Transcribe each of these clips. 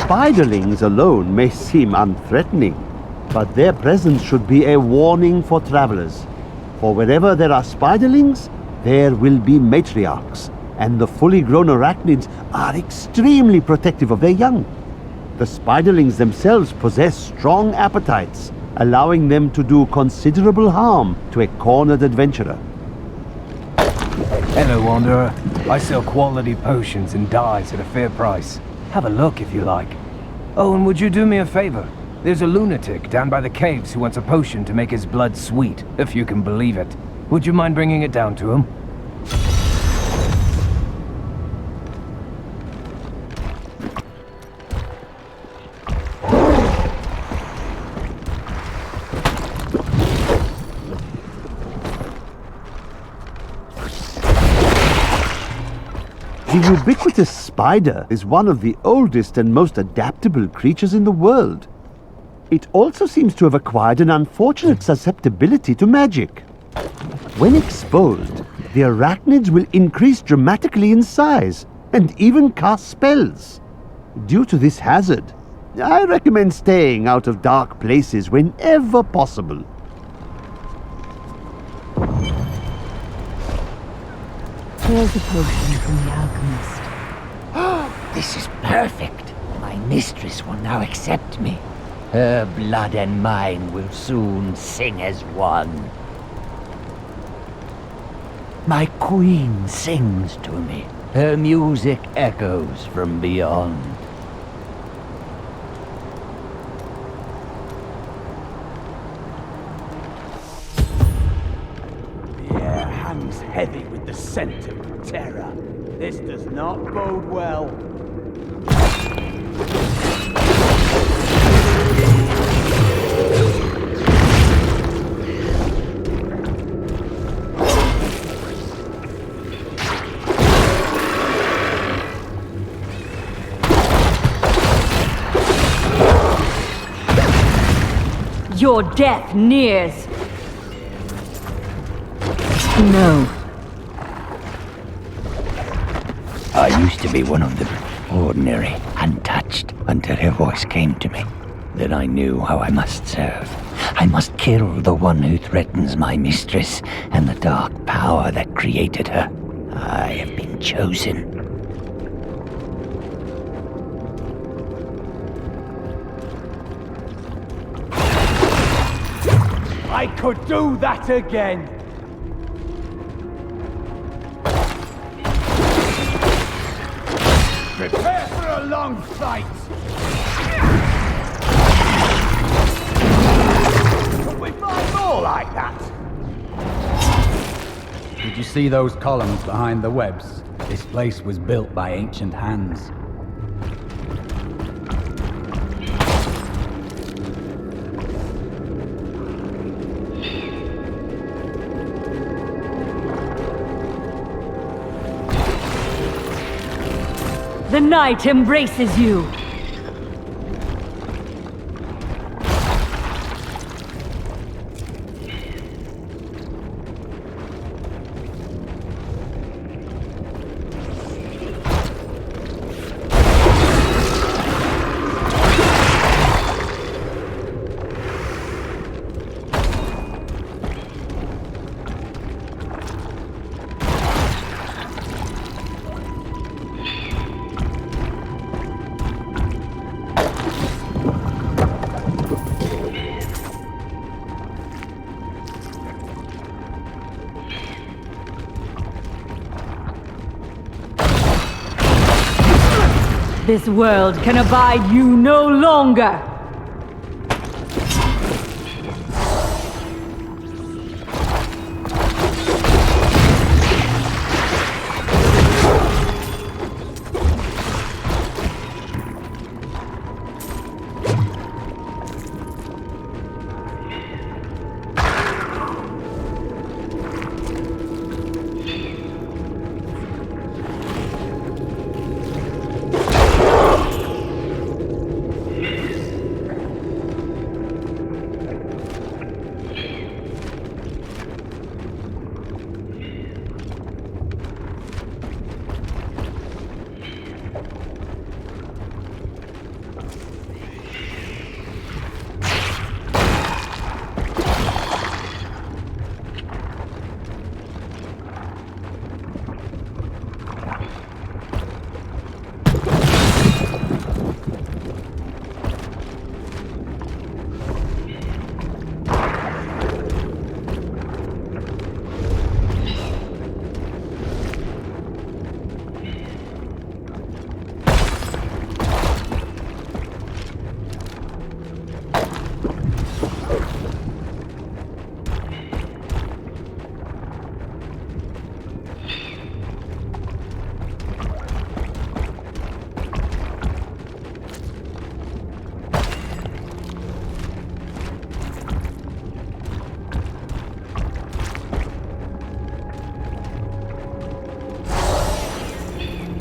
spiderlings alone may seem unthreatening, but their presence should be a warning for travelers. For wherever there are spiderlings, there will be matriarchs, and the fully grown arachnids are extremely protective of their young. The spiderlings themselves possess strong appetites, allowing them to do considerable harm to a cornered adventurer. Hello, Wanderer. I sell quality potions and dyes at a fair price. Have a look if you like. Oh, and would you do me a favor? There's a lunatic down by the caves who wants a potion to make his blood sweet, if you can believe it. Would you mind bringing it down to him? The ubiquitous spider is one of the oldest and most adaptable creatures in the world. It also seems to have acquired an unfortunate susceptibility to magic. When exposed, the arachnids will increase dramatically in size and even cast spells. Due to this hazard, I recommend staying out of dark places whenever possible. Here's a potion from the alchemist. This is perfect. My mistress will now accept me. Her blood and mine will soon sing as one. My queen sings to me. Her music echoes from beyond. The air hangs heavy with the scent of terror. This does not bode well. Your death nears. No. I used to be one of them, ordinary, untouched, until her voice came to me. Then I knew how I must serve. I must kill the one who threatens my mistress and the dark power that created her. I have been chosen. I could do that again! Prepare for a long fight! Could we find more like that? Did you see those columns behind the webs? This place was built by ancient hands. The night embraces you. This world can abide you no longer!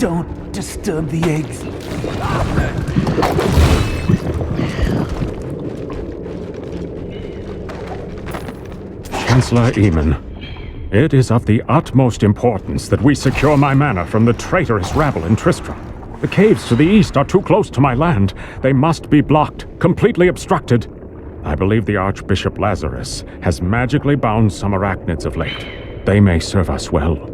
Don't disturb the eggs. Chancellor Eamon, it is of the utmost importance that we secure my manor from the traitorous rabble in Tristram. The caves to the east are too close to my land. They must be blocked, completely obstructed. I believe the Archbishop Lazarus has magically bound some arachnids of late. They may serve us well.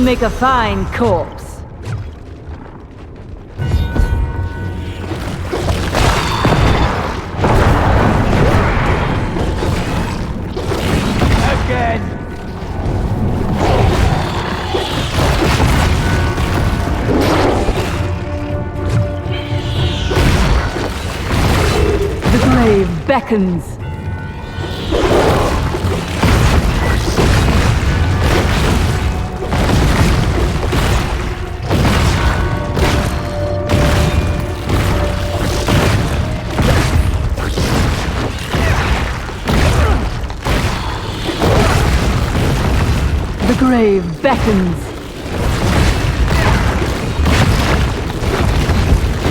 Make a fine corpse. Again! The grave beckons. The grave beckons.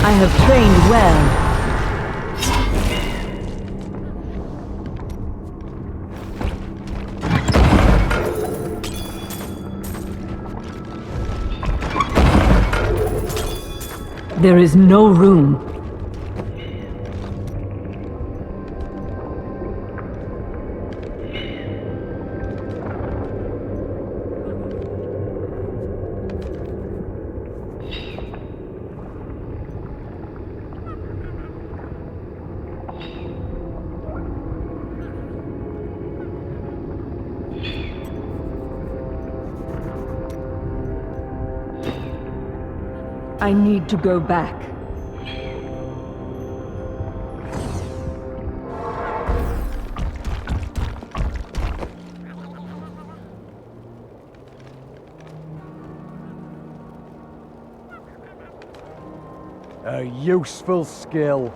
I have trained well. There is no room. I need to go back. A useful skill.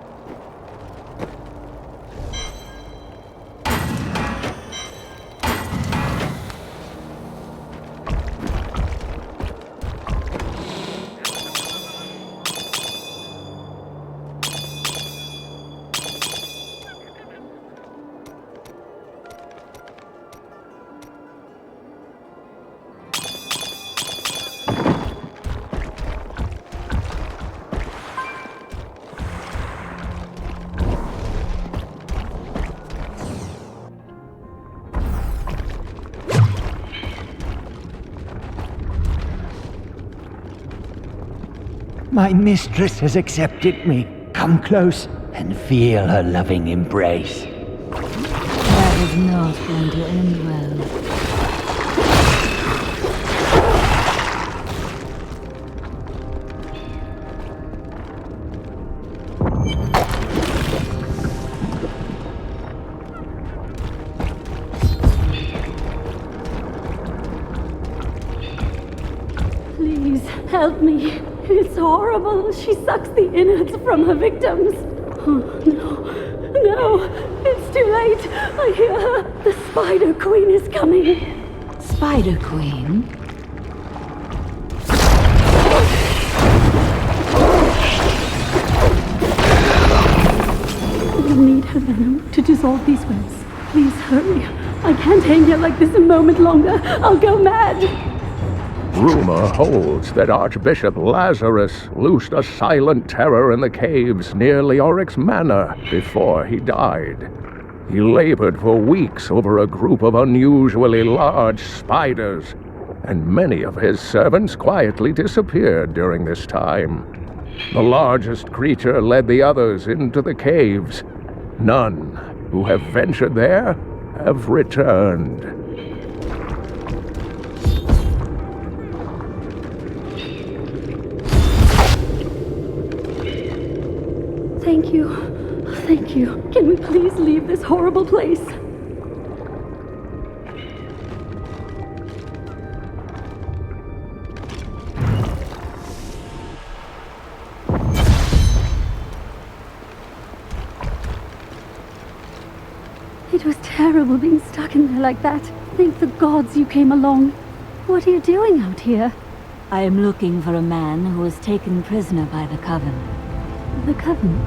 My mistress has accepted me. Come close and feel her loving embrace. That is not going to end well. Please, help me. It's horrible. She sucks the innards from her victims. Oh, no. No. It's too late. I hear her. The Spider Queen is coming. Spider Queen? You'll need her venom to dissolve these webs. Please hurry. I can't hang here like this a moment longer. I'll go mad. Rumor holds that Archbishop Lazarus loosed a silent terror in the caves near Leorics Manor before he died. He labored for weeks over a group of unusually large spiders, and many of his servants quietly disappeared during this time. The largest creature led the others into the caves. None who have ventured there have returned. Thank you. Thank you. Can we please leave this horrible place? It was terrible being stuck in there like that. Thank the gods you came along. What are you doing out here? I am looking for a man who was taken prisoner by the Coven. The Coven?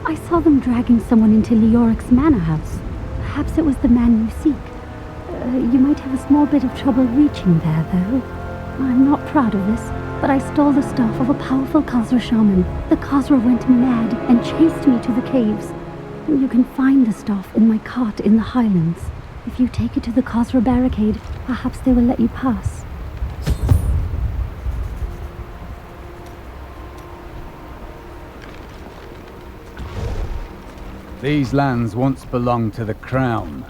I saw them dragging someone into Leorics Manor House. Perhaps it was the man you seek. You might have a small bit of trouble reaching there, though. I'm not proud of this, but I stole the staff of a powerful Khazra shaman. The Khazra went mad and chased me to the caves. You can find the staff in my cart in the Highlands. If you take it to the Khazra barricade, perhaps they will let you pass. These lands once belonged to the Crown.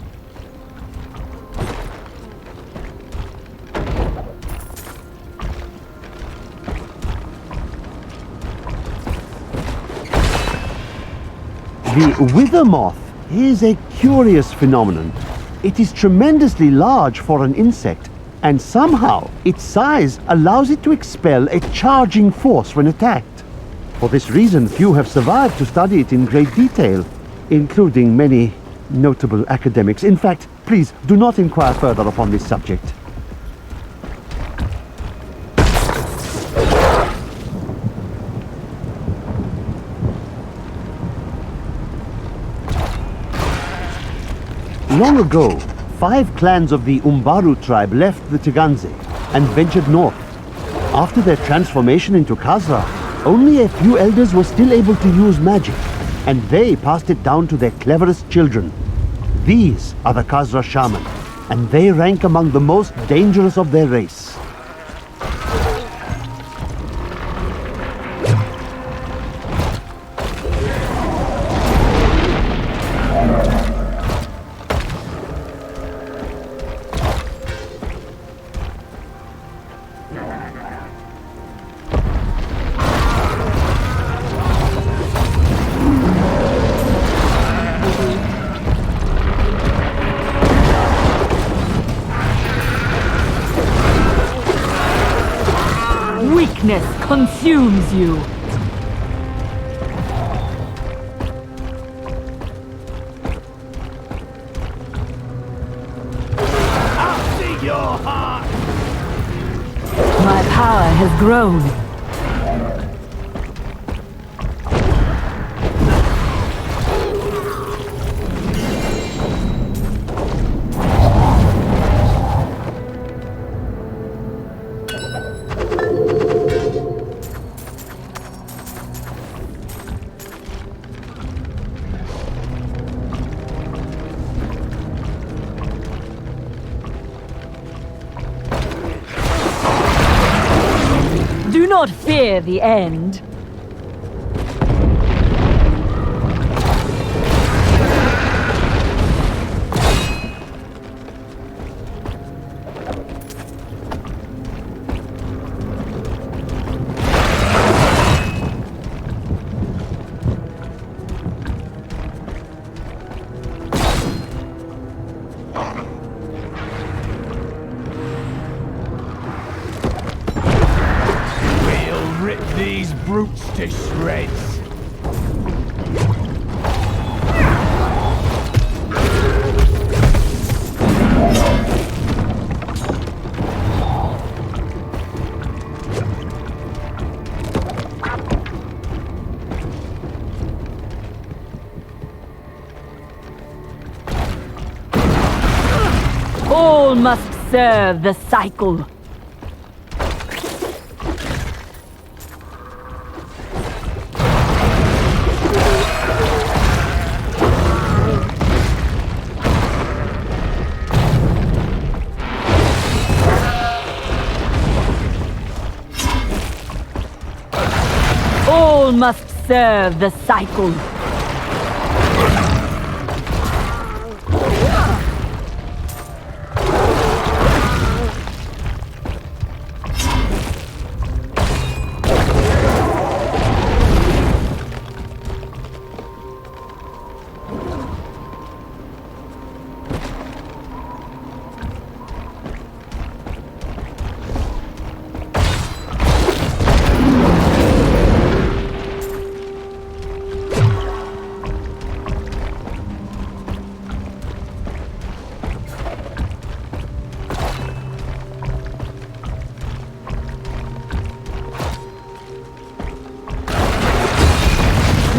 The wither moth is a curious phenomenon. It is tremendously large for an insect, and somehow its size allows it to expel a charging force when attacked. For this reason, few have survived to study it in great detail, including many notable academics. In fact, please do not inquire further upon this subject. Long ago, 5 clans of the Umbaru tribe left the Teganze and ventured north. After their transformation into Khazra, only a few elders were still able to use magic, and they passed it down to their cleverest children. These are the Khazra shaman, and they rank among the most dangerous of their race. Weakness consumes you. I'll see your heart! My power has grown. Do not fear the end. Rip thee brutes to shreds. All must serve the cycle. All must serve the cycle.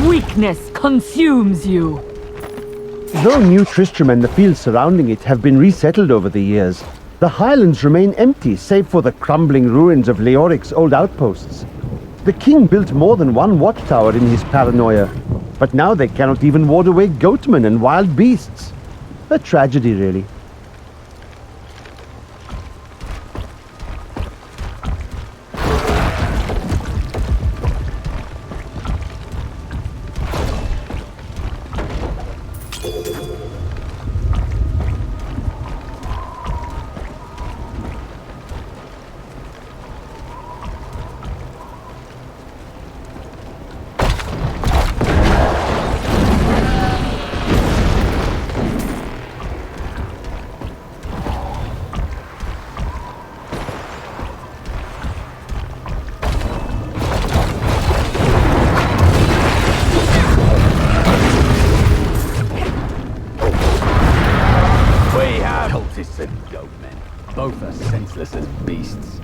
Weakness consumes you. Though New Tristram and the fields surrounding it have been resettled over the years, the highlands remain empty save for the crumbling ruins of Leorics' old outposts. The king built more than one watchtower in his paranoia, but now they cannot even ward away goatmen and wild beasts. A tragedy, really. Cultists and goatmen, both are senseless as beasts.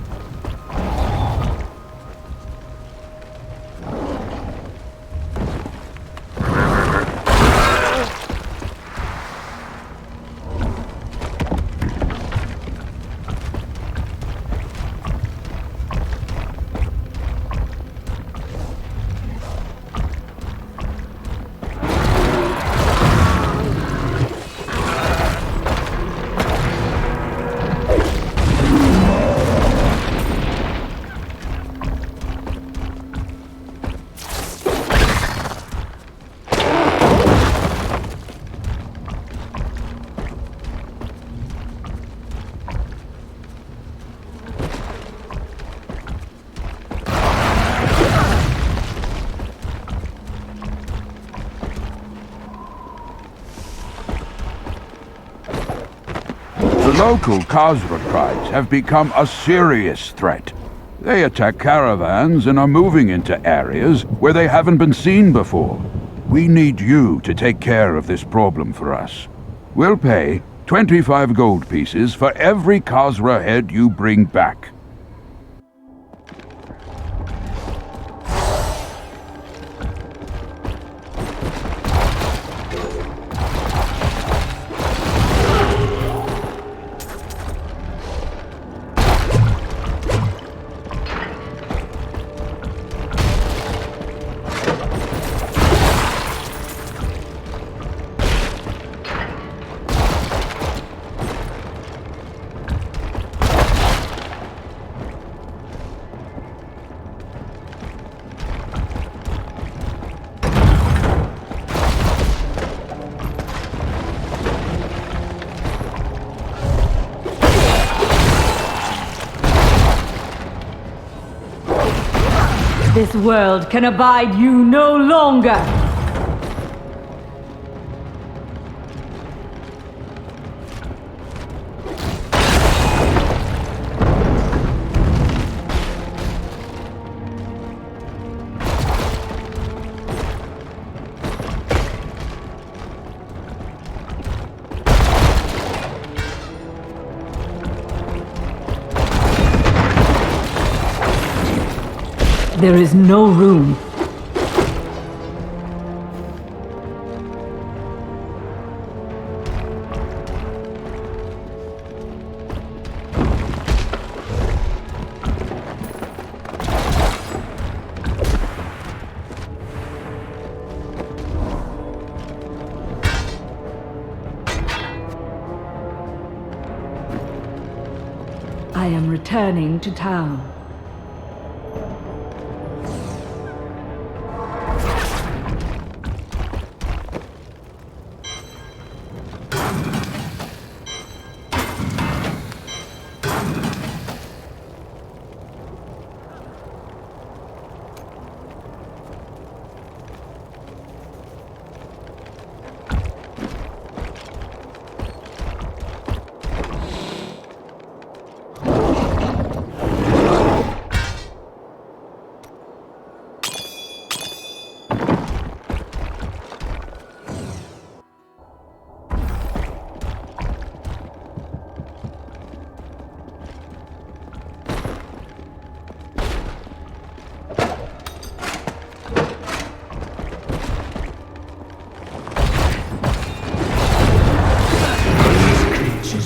The local Khazra tribes have become a serious threat. They attack caravans and are moving into areas where they haven't been seen before. We need you to take care of this problem for us. We'll pay 25 gold pieces for every Khazra head you bring back. This world can abide you no longer! There is no room. I am returning to town.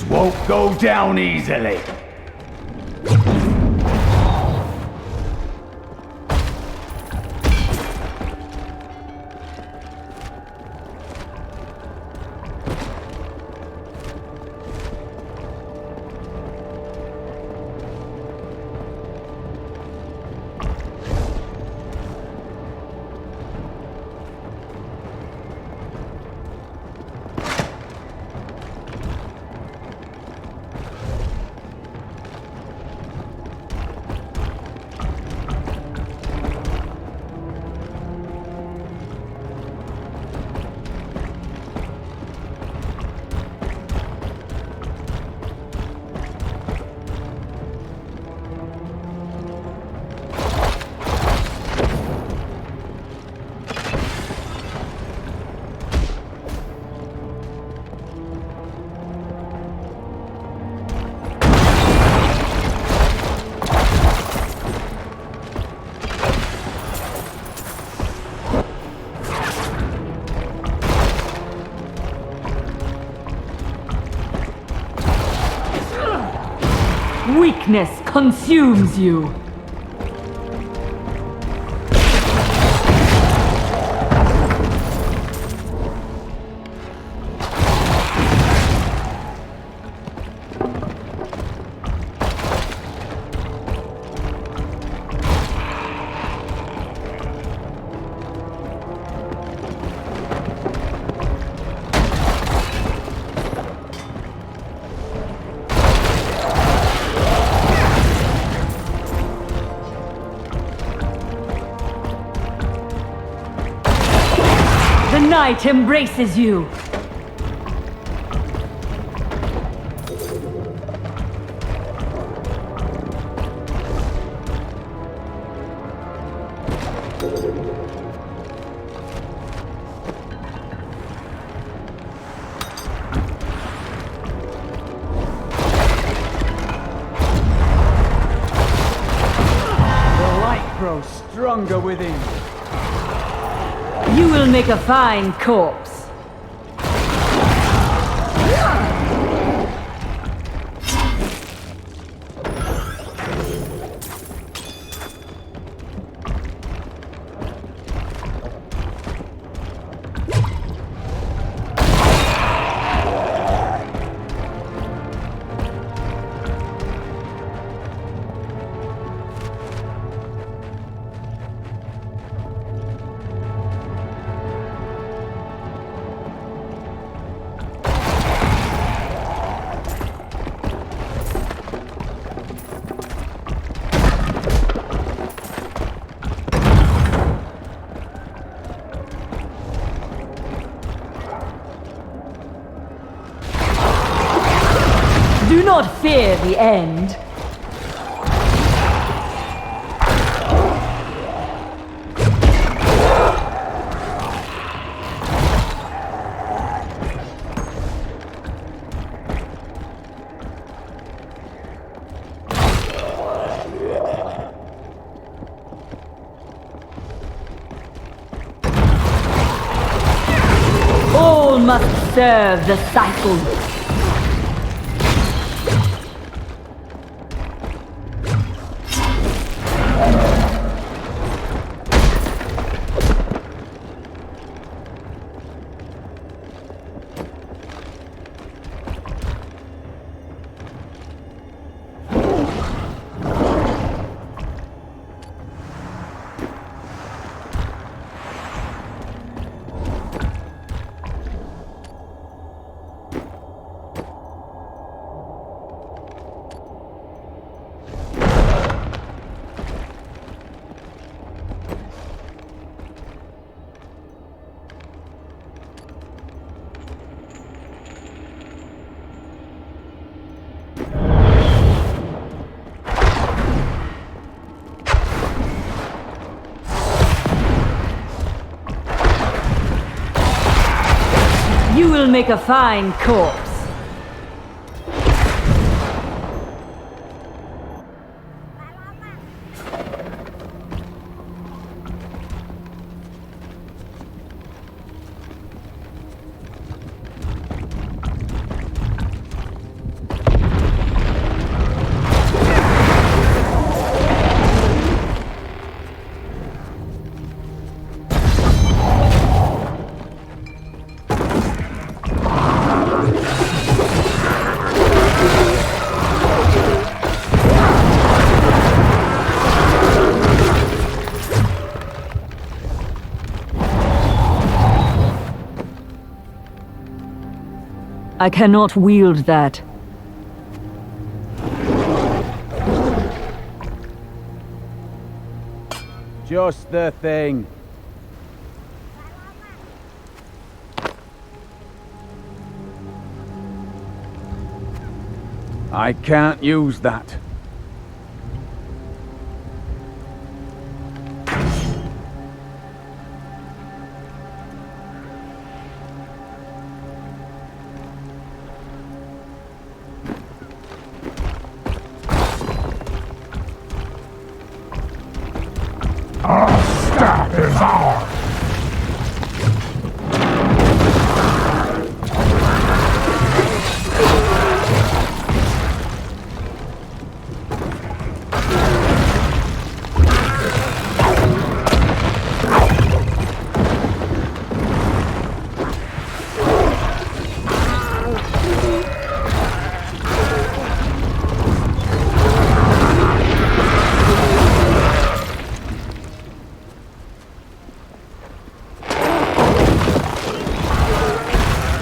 Won't go down easily. Weakness consumes you. The night embraces you. The light grows stronger within you. You will make a fine corpse. Do not fear the end. serve the cycle. You will make a fine corpse. I cannot wield that. Just the thing. I can't use that. Our staff is ours!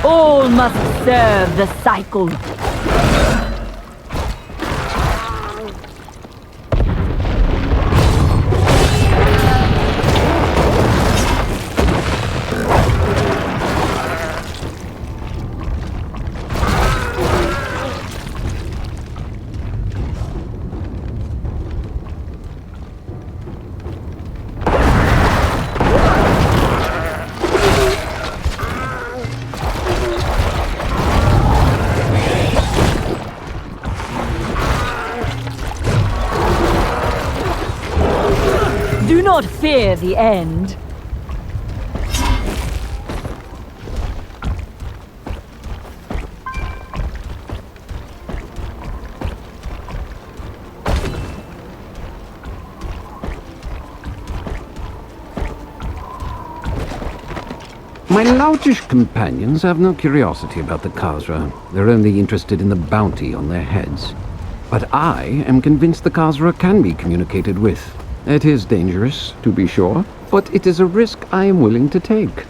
All must serve the cycle. Do not fear the end. My loutish companions have no curiosity about the Khazra. They're only interested in the bounty on their heads. But I am convinced the Khazra can be communicated with. It is dangerous, to be sure, but it is a risk I am willing to take.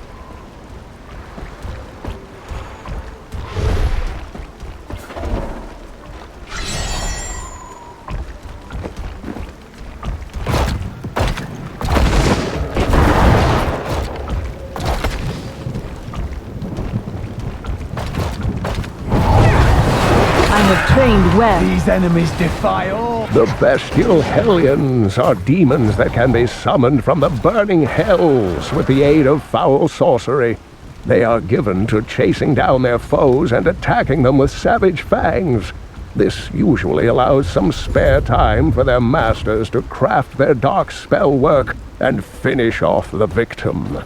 Trained well. These enemies defy all. The bestial hellions are demons that can be summoned from the burning hells with the aid of foul sorcery. They are given to chasing down their foes and attacking them with savage fangs. This usually allows some spare time for their masters to craft their dark spell work and finish off the victim.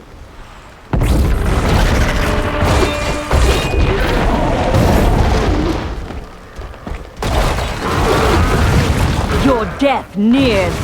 death nears.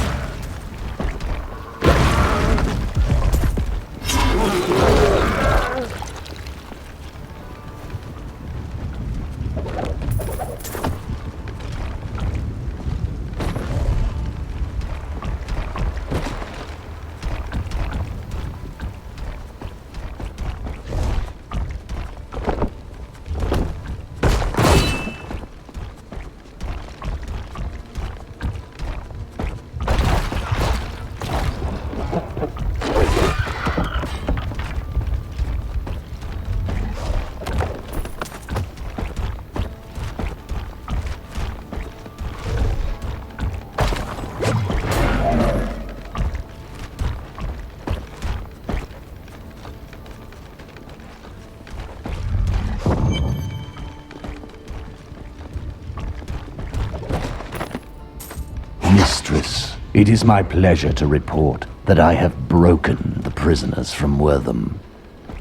Mistress, it is my pleasure to report that I have broken the prisoners from Wortham.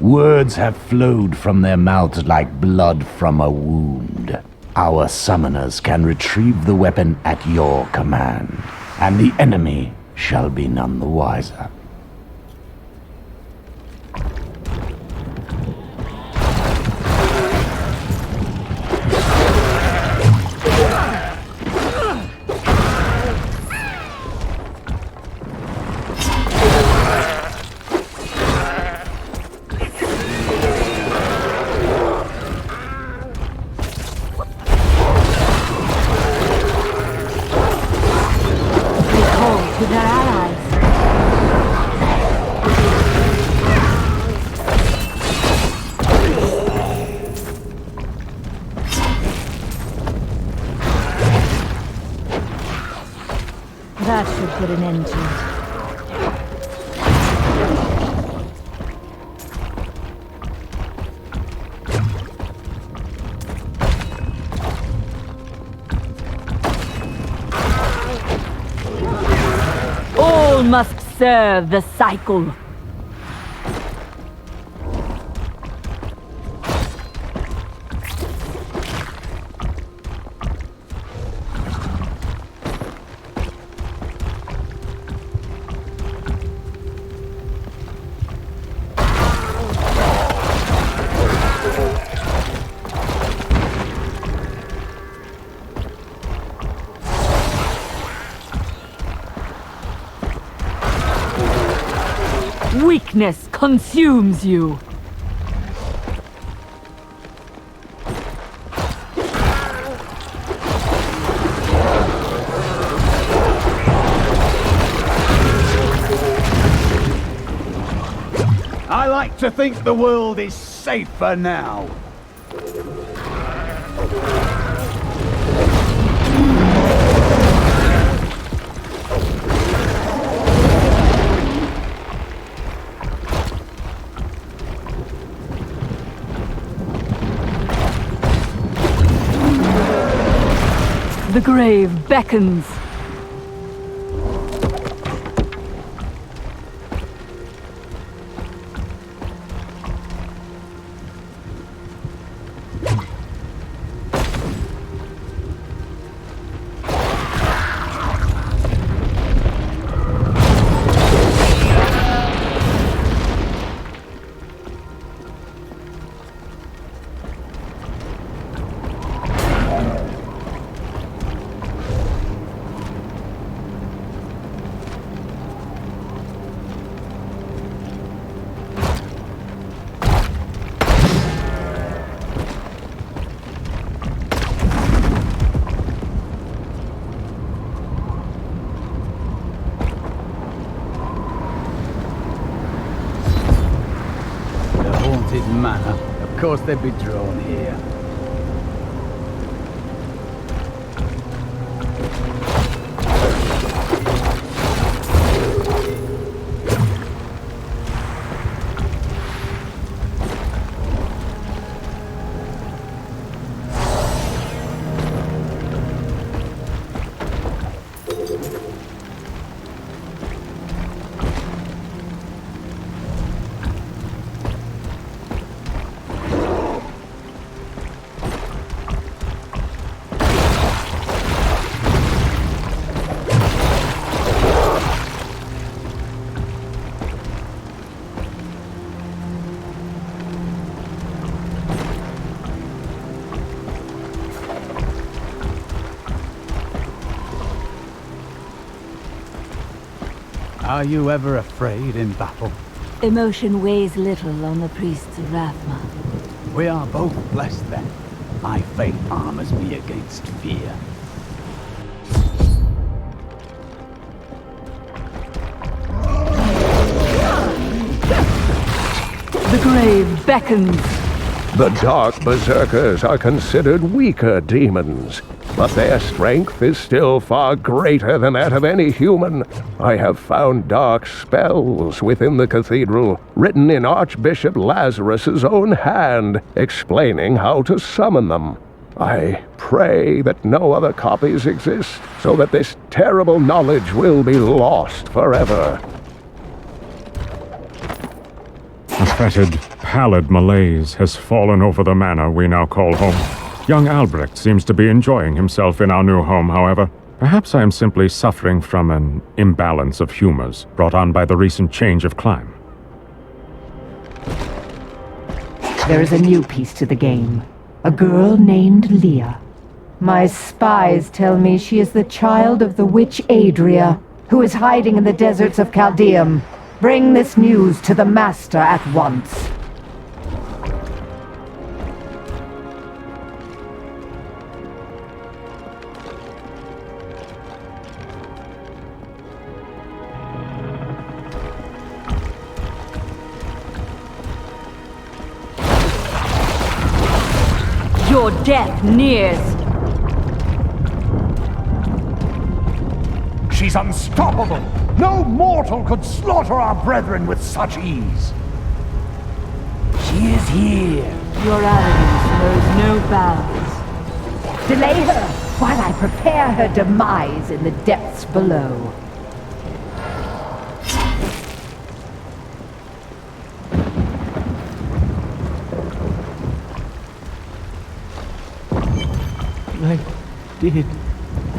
Words have flowed from their mouths like blood from a wound. Our summoners can retrieve the weapon at your command, and the enemy shall be none the wiser. To their allies. That should put an end to it. All must serve the cycle. Weakness consumes you. I like to think the world is safer now. The grave beckons. Manor. Of course they'd be drawn here. Are you ever afraid in battle? Emotion weighs little on the priests of Rathma. We are both blessed then. My faith armors me against fear. The grave beckons. The Dark Berserkers are considered weaker demons, but their strength is still far greater than that of any human. I have found dark spells within the cathedral, written in Archbishop Lazarus's own hand, explaining how to summon them. I pray that no other copies exist, so that this terrible knowledge will be lost forever. A fetid, pallid malaise has fallen over the manor we now call home. Young Albrecht seems to be enjoying himself in our new home, however. Perhaps I am simply suffering from an imbalance of humors brought on by the recent change of climate. There is a new piece to the game. A girl named Leah. My spies tell me she is the child of the witch Adria, who is hiding in the deserts of Chaldeum. Bring this news to the Master at once. Your death nears. She's unstoppable! No mortal could slaughter our brethren with such ease! She is here! Your arrogance knows no bounds. Delay her while I prepare her demise in the depths below. They did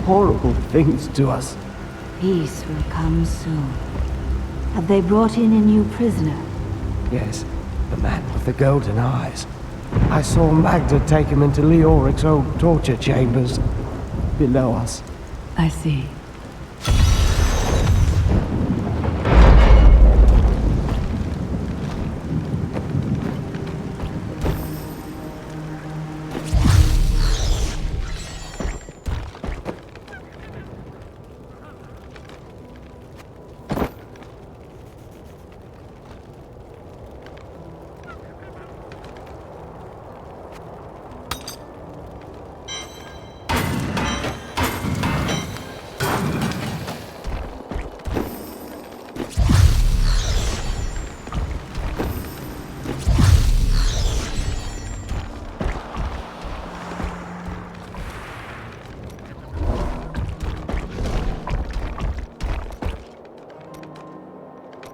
horrible things to us. Peace will come soon. Have they brought in a new prisoner? Yes, the man with the golden eyes. I saw Magda take him into Leorics' old torture chambers below us. I see.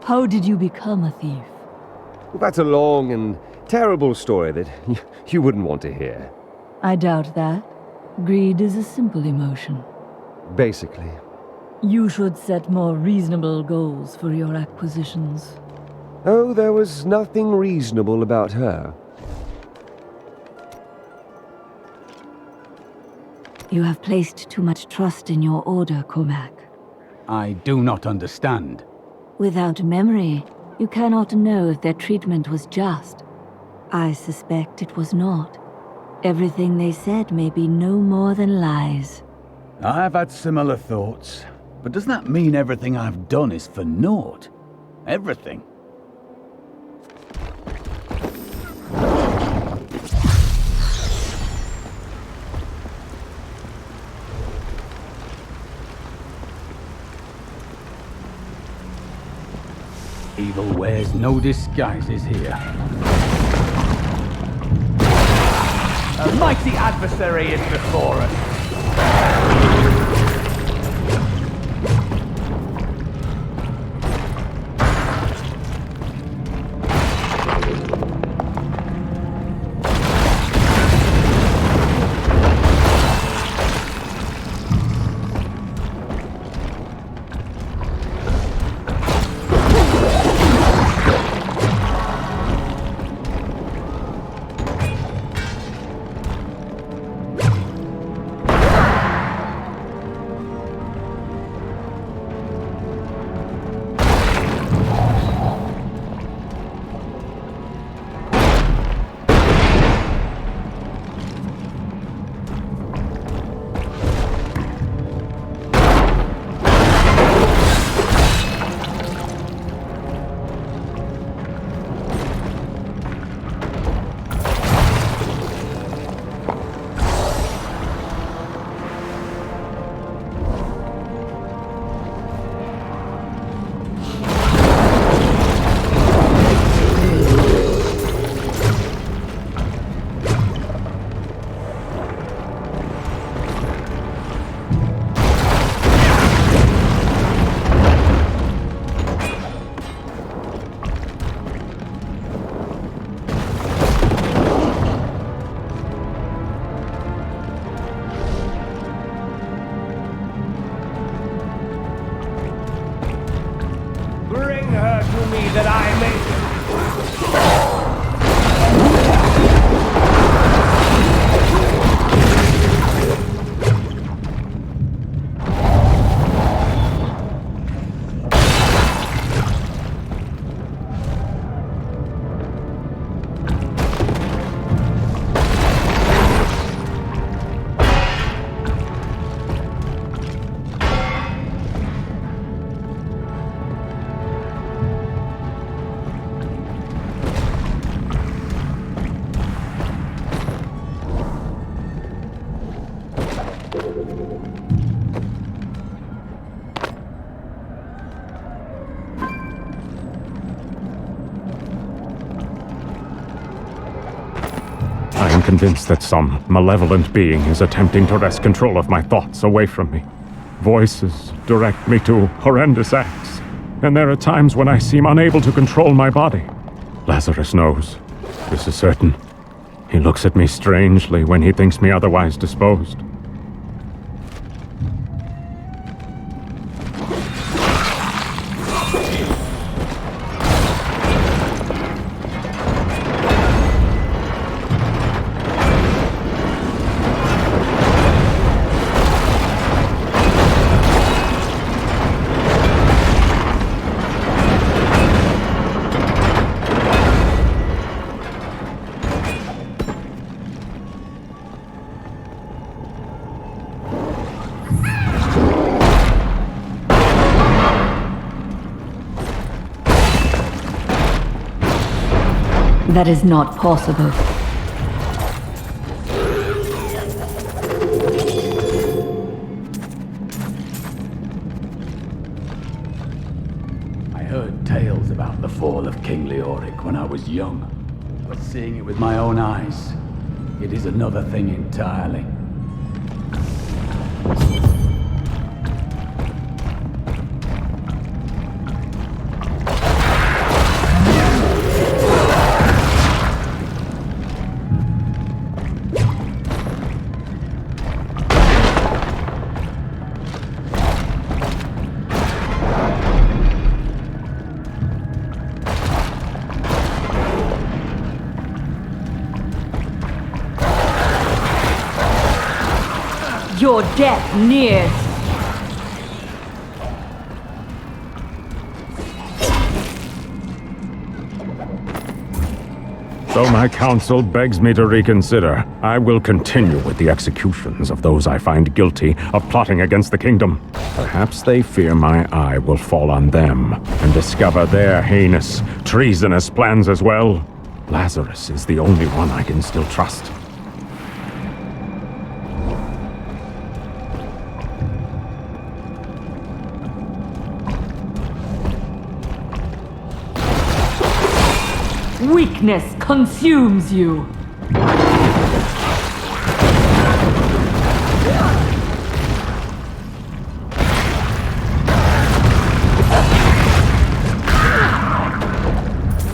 How did you become a thief? That's a long and terrible story that you wouldn't want to hear. I doubt that. Greed is a simple emotion. Basically. You should set more reasonable goals for your acquisitions. Oh, there was nothing reasonable about her. You have placed too much trust in your order, Cormac. I do not understand. Without memory, you cannot know if their treatment was just. I suspect it was not. Everything they said may be no more than lies. I've had similar thoughts, but does that mean everything I've done is for naught? Everything. Evil wears no disguises here. A mighty adversary is before us. convinced that some malevolent being is attempting to wrest control of my thoughts away from me. Voices direct me to horrendous acts, and there are times when I seem unable to control my body. Lazarus knows. This is certain. He looks at me strangely when he thinks me otherwise disposed. That is not possible. I heard tales about the fall of King Leoric when I was young, but seeing it with my own eyes, it is another thing entirely. Your death nears. Though my counsel begs me to reconsider, I will continue with the executions of those I find guilty of plotting against the kingdom. Perhaps they fear my eye will fall on them and discover their heinous, treasonous plans as well. Lazarus is the only one I can still trust. Weakness consumes you.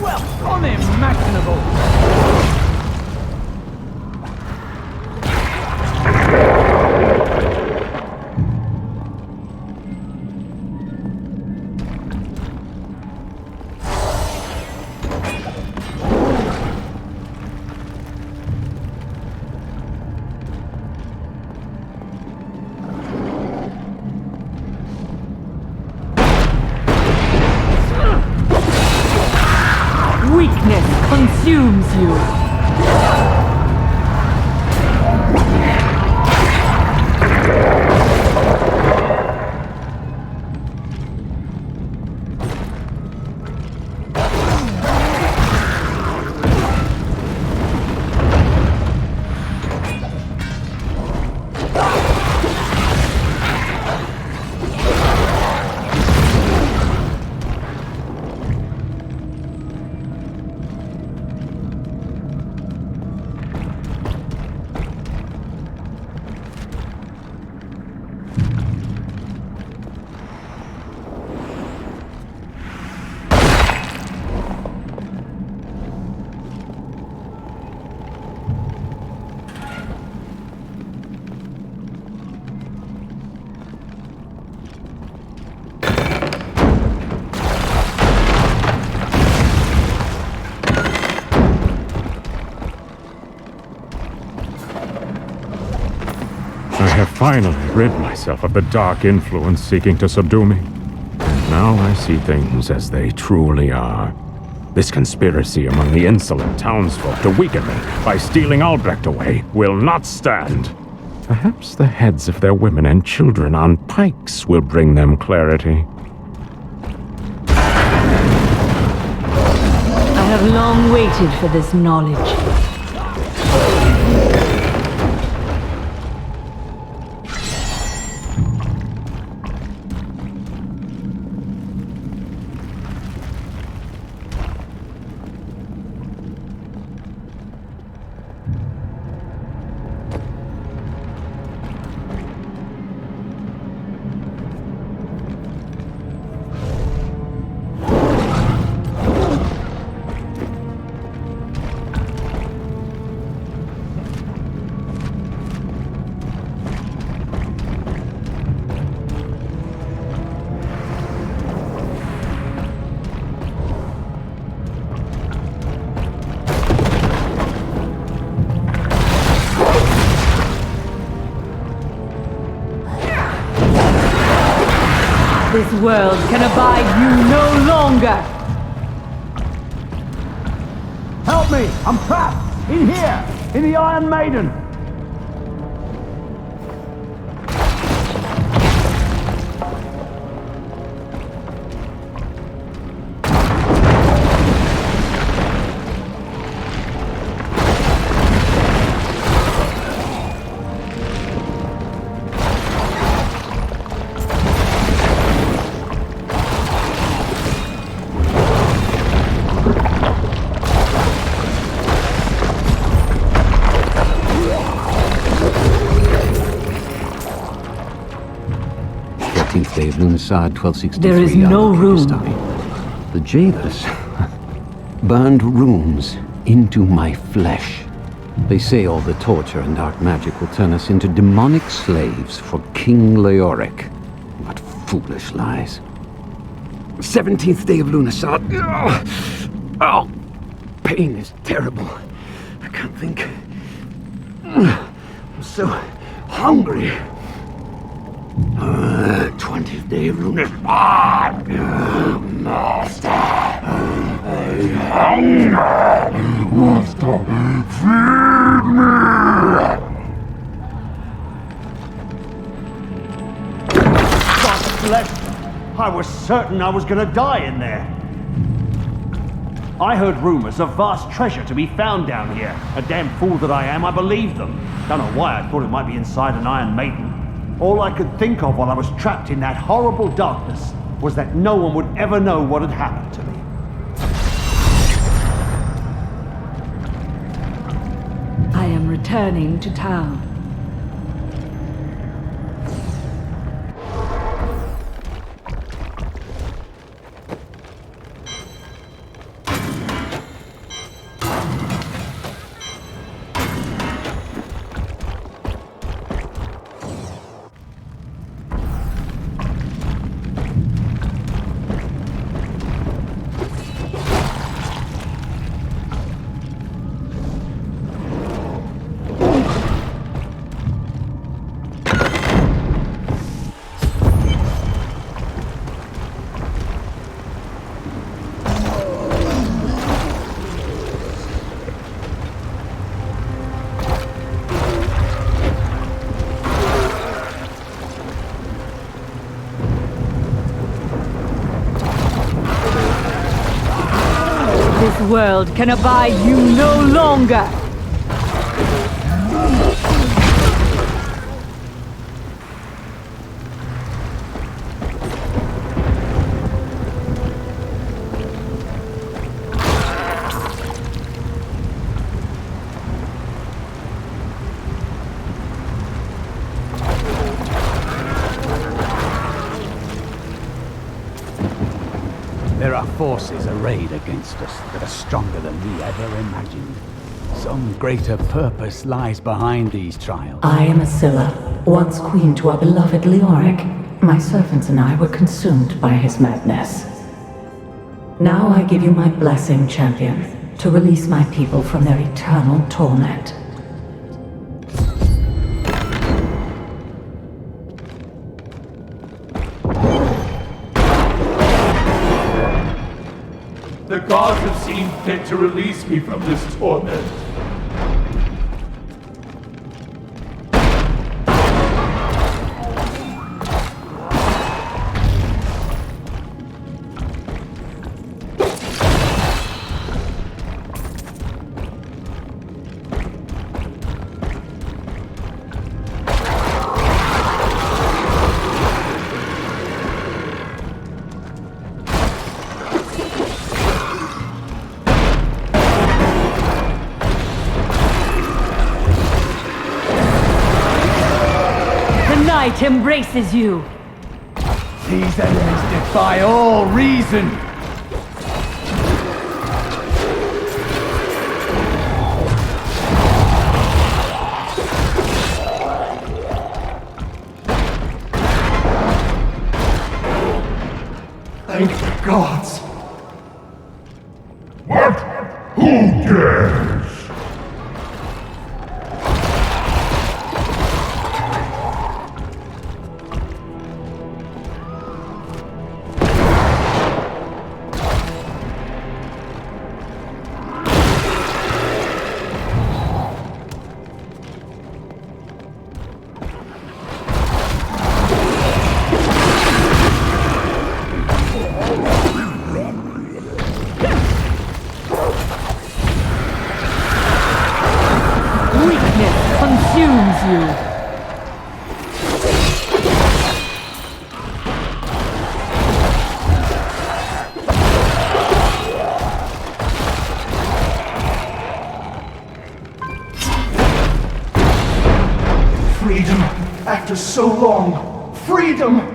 Well, unimaginable! Weakness consumes you. I have finally rid myself of the dark influence seeking to subdue me. And now I see things as they truly are. This conspiracy among the insolent townsfolk to weaken me by stealing Albrecht away will not stand. Perhaps the heads of their women and children on pikes will bring them clarity. I have long waited for this knowledge. This world can abide you no longer! Help me! I'm trapped! In here! In the Iron Maiden! Day of Lunarsad, 1263. There is no room. The jailers burned runes into my flesh. They say all the torture and dark magic will turn us into demonic slaves for King Leoric. What foolish lies. 17th day of Lunarsad. Oh, pain is terrible. I can't think. I'm so hungry. 20th day of Lunarsad. Master, I hunger. Master, feed me. God bless you. I was certain I was gonna die in there. I heard rumors of vast treasure to be found down here. A damn fool that I am, I believed them. Don't know why I thought it might be inside an Iron Maiden. All I could think of while I was trapped in that horrible darkness was that no one would ever know what had happened to me. I am returning to town. This world can abide you no longer! There are forces arrayed against us that are stronger than we ever imagined. Some greater purpose lies behind these trials. I am Asilla, once queen to our beloved Leoric. My servants and I were consumed by his madness. Now I give you my blessing, champion, to release my people from their eternal torment. The gods have seen fit to release me from this torment. Night embraces you. These enemies defy all reason. Thank the gods. What? Who dares? needs you. Freedom! After so long! Freedom!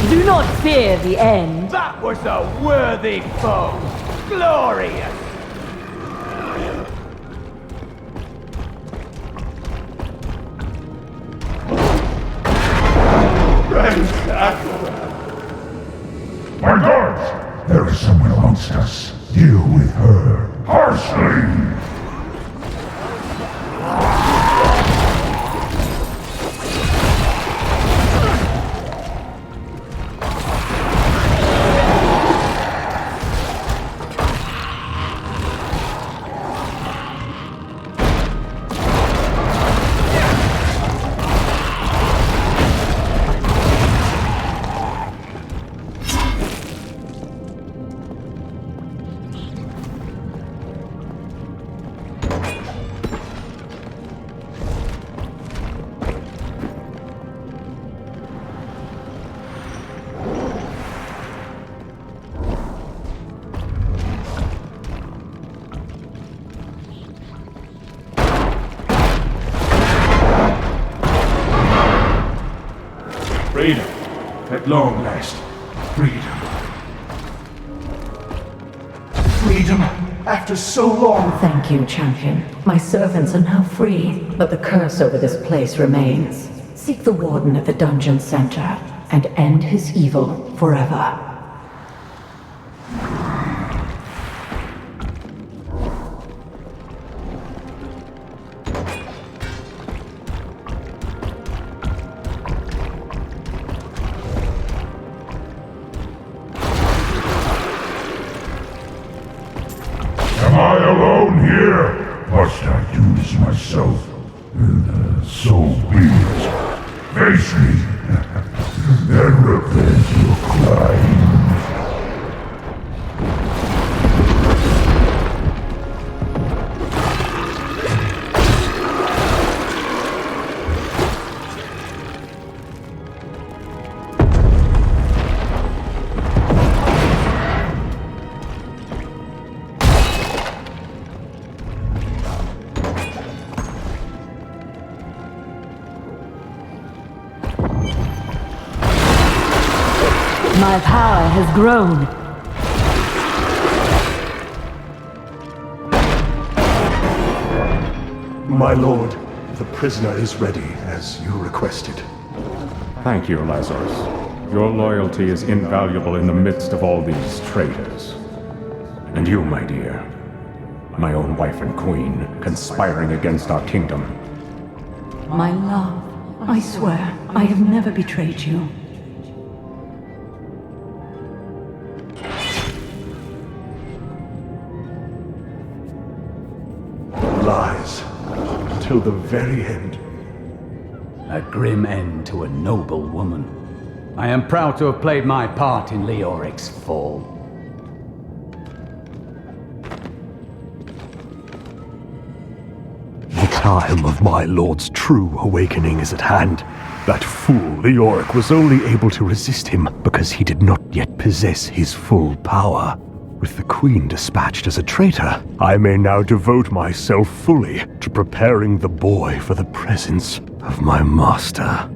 Do not fear the end. That was a worthy foe! Glorious! My guards! There is someone amongst us. Deal with her harshly! Freedom. At long last. Freedom. Freedom! After so long! Thank you, champion. My servants are now free, but the curse over this place remains. Seek the warden at the dungeon center and end his evil forever. Am I alone here? Must I do this myself? So be it. Face me, and repent your crimes. My power has grown. My lord, the prisoner is ready, as you requested. Thank you, Lazarus. Your loyalty is invaluable in the midst of all these traitors. And you, my dear, my own wife and queen, conspiring against our kingdom. My love, I swear, I have never betrayed you. Lies. Till the very end. A grim end to a noble woman. I am proud to have played my part in Leorics' fall. The time of my lord's true awakening is at hand. That fool Leoric was only able to resist him because he did not yet possess his full power. With the Queen dispatched as a traitor, I may now devote myself fully to preparing the boy for the presence of my master.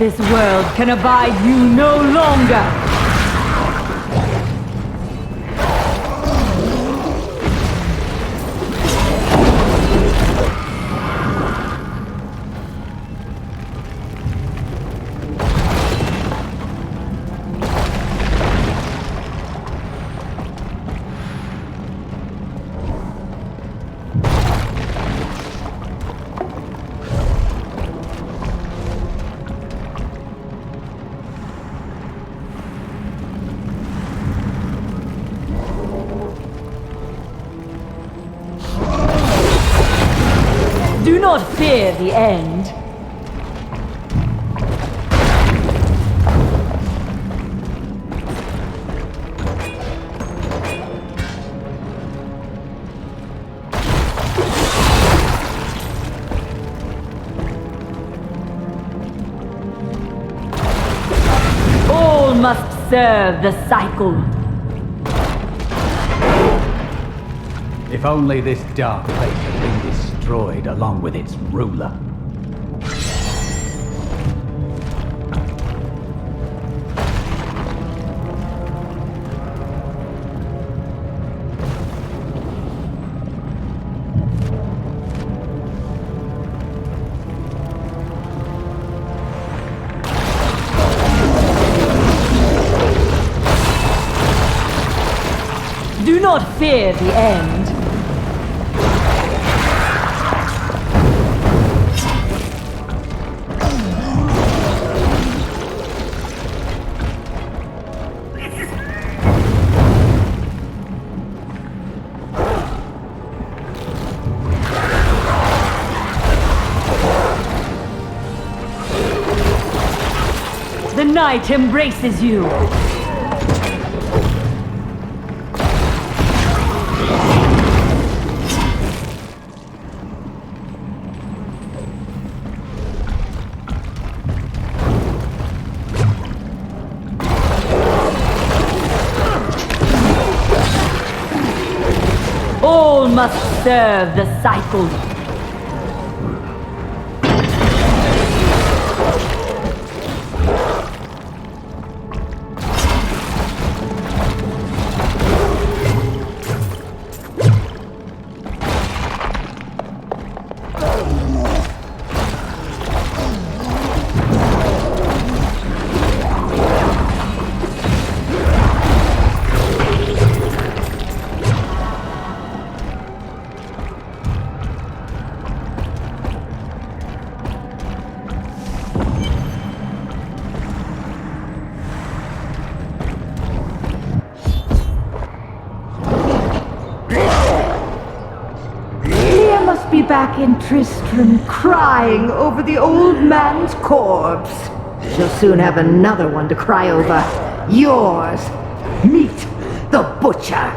This world can abide you no longer! Do not fear the end. All must serve the cycle. If only this dark place had been destroyed along with its ruler. Do not fear the end. The night embraces you. All must serve the cycle. Be back in Tristram crying over the old man's corpse. She'll soon have another one to cry over. Yours. Meat the butcher.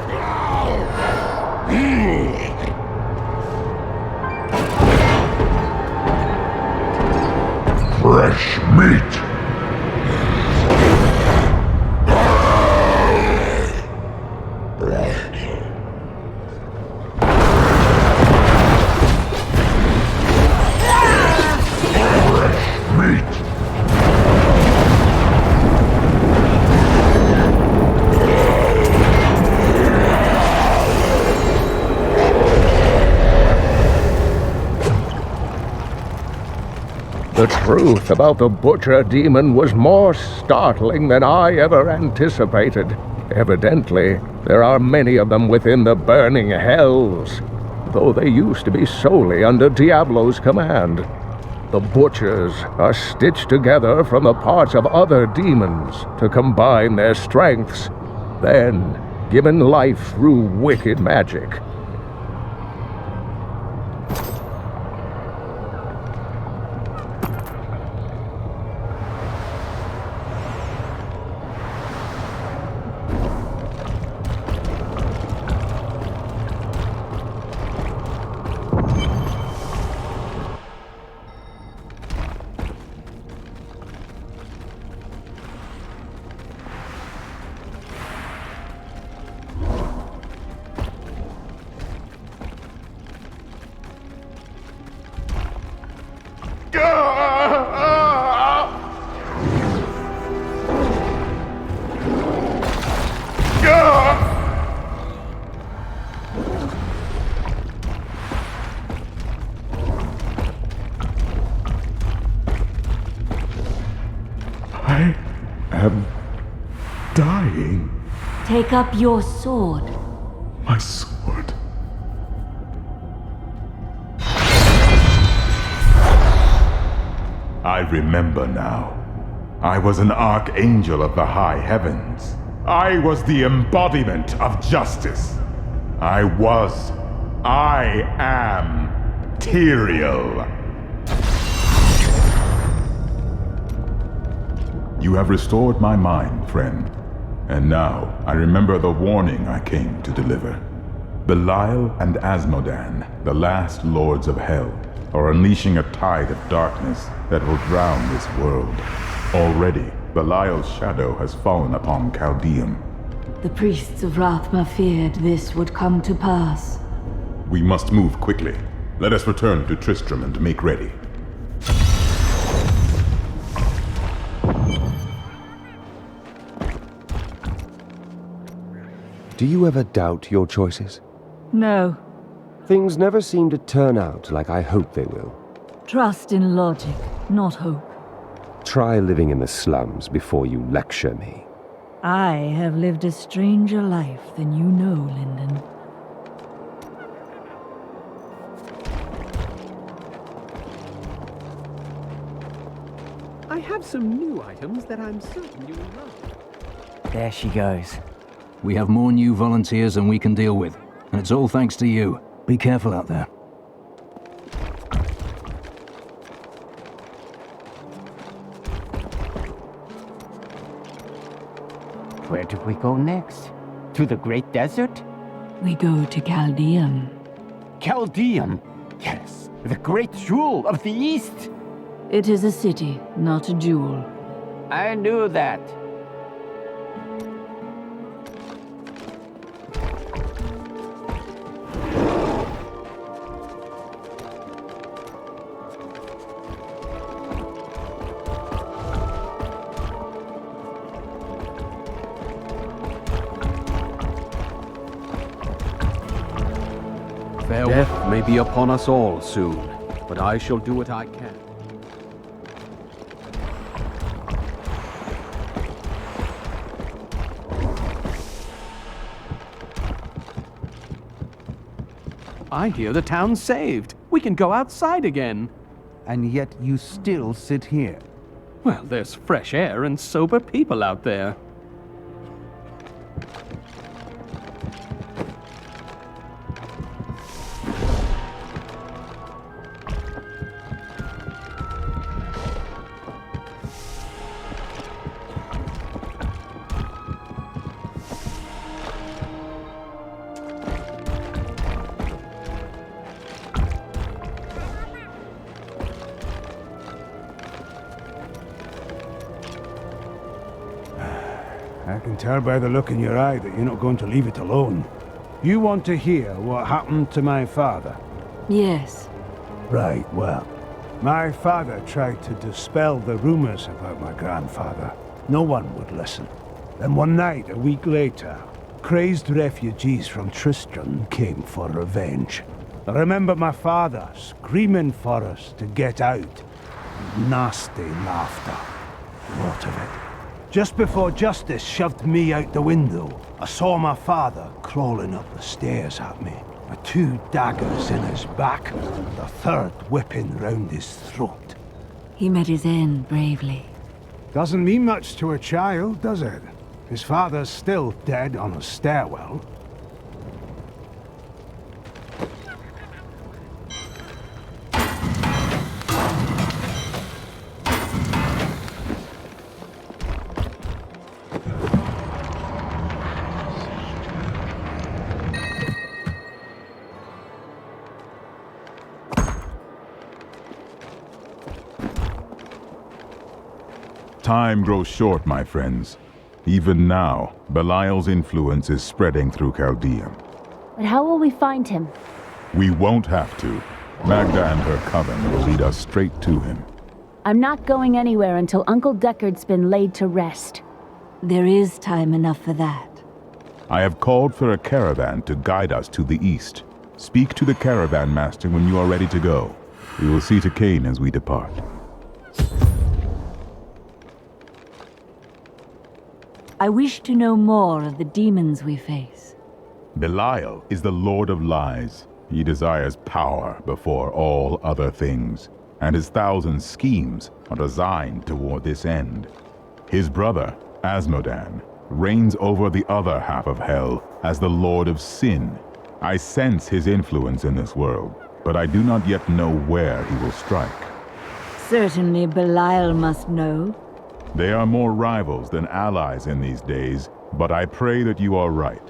Fresh meat. The truth about the Butcher Demon was more startling than I ever anticipated. Evidently, there are many of them within the burning hells, though they used to be solely under Diablo's command. The Butchers are stitched together from the parts of other demons to combine their strengths, then given life through wicked magic. am dying. Take up your sword. My sword. I remember now. I was an archangel of the high heavens. I was the embodiment of justice. I am Tyrael. You have restored my mind, friend. And now, I remember the warning I came to deliver. Belial and Asmodan, the last lords of hell, are unleashing a tide of darkness that will drown this world. Already, Belial's shadow has fallen upon Chaldeum. The priests of Rathma feared this would come to pass. We must move quickly. Let us return to Tristram and make ready. Do you ever doubt your choices? No. Things never seem to turn out like I hope they will. Trust in logic, not hope. Try living in the slums before you lecture me. I have lived a stranger life than you know, Lyndon. I have some new items that I'm certain you will love. There she goes. We have more new volunteers than we can deal with, and it's all thanks to you. Be careful out there. Where do we go next? To the Great Desert? We go to Chaldeum. Chaldeum? Yes, the great jewel of the East. It is a city, not a jewel. I knew that. Death may be upon us all soon, but I shall do what I can. I hear the town's saved. We can go outside again. And yet you still sit here. Well, there's fresh air and sober people out there. I can tell by the look in your eye that you're not going to leave it alone. You want to hear what happened to my father? Yes. Right, well, my father tried to dispel the rumors about my grandfather. No one would listen. Then one night, a week later, crazed refugees from Tristram came for revenge. I remember my father screaming for us to get out. Nasty laughter. Lot of it. Just before justice shoved me out the window, I saw my father crawling up the stairs at me, with 2 daggers in his back, and the third whipping round his throat. He met his end bravely. Doesn't mean much to a child, does it? His father's still dead on a stairwell. Time grows short, my friends. Even now, Belial's influence is spreading through Chaldeum. But how will we find him? We won't have to. Magda and her coven will lead us straight to him. I'm not going anywhere until Uncle Deckard's been laid to rest. There is time enough for that. I have called for a caravan to guide us to the east. Speak to the caravan master when you are ready to go. We will see to Cain as we depart. I wish to know more of the demons we face. Belial is the Lord of Lies. He desires power before all other things, and his 1,000 schemes are designed toward this end. His brother, Asmodan, reigns over the other half of Hell as the Lord of Sin. I sense his influence in this world, but I do not yet know where he will strike. Certainly Belial must know. They are more rivals than allies in these days, but I pray that you are right.